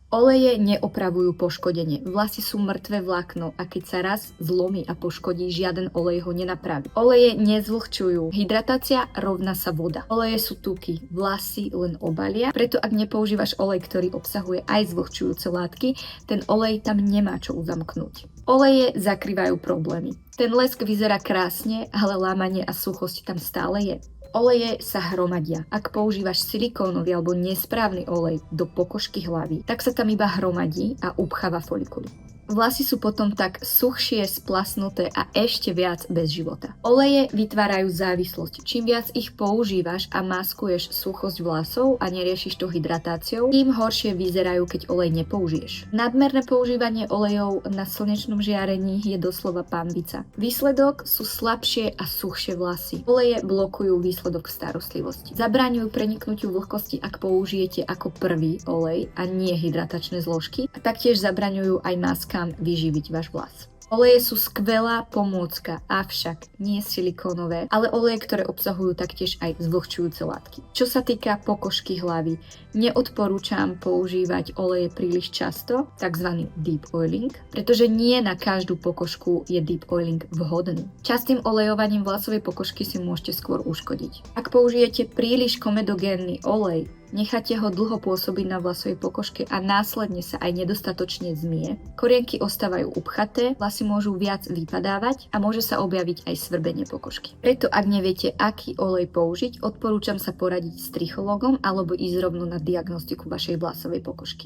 Oleje neopravujú poškodenie. Vlasy sú mŕtve vlákno a keď sa raz zlomí a poškodí, žiaden olej ho nenapraví. Oleje nezvlhčujú. Hydratácia rovná sa voda. Oleje sú tuky, vlasy len obalia, preto ak nepoužívaš olej, ktorý obsahuje aj zvlhčujúce látky, ten olej tam nemá čo uzamknúť. Oleje zakrývajú problémy. Ten lesk vyzerá krásne, ale lámanie a suchosť tam stále je. Oleje sa hromadia. Ak používaš silikónový alebo nesprávny olej do pokožky hlavy, tak sa tam iba hromadí a upcháva folikuly. Vlasy sú potom tak suchšie, splasnuté a ešte viac bez života. Oleje vytvárajú závislosť. Čím viac ich používaš a maskuješ suchosť vlasov a neriešiš to hydratáciou, tým horšie vyzerajú, keď olej nepoužiješ. Nadmerné používanie olejov na slnečnom žiarení je doslova pambica. Výsledok sú slabšie a suchšie vlasy. Oleje blokujú výsledok starostlivosti. Zabraňujú preniknutiu vlhkosti, ak použijete ako prvý olej a nie hydratačné zložky, a taktiež zabraňujú aj maskám vyživiť váš vlas. Oleje sú skvelá pomôcka, avšak nie silikónové, ale oleje, ktoré obsahujú taktiež aj zvlhčujúce látky. Čo sa týka pokožky hlavy, neodporúčam používať oleje príliš často, tzv. Deep oiling, pretože nie na každú pokožku je deep oiling vhodný. Častým olejovaním vlasovej pokožky si môžete skôr uškodiť. Ak použijete príliš komedogénny olej, necháte ho dlho pôsobiť na vlasovej pokožke a následne sa aj nedostatočne zmie, korienky ostávajú upchaté, vlasy môžu viac vypadávať a môže sa objaviť aj svrbenie pokožky. Preto ak neviete, aký olej použiť, odporúčam sa poradiť s trichologom alebo ísť rovno na diagnostiku vašej vlasovej pokožky.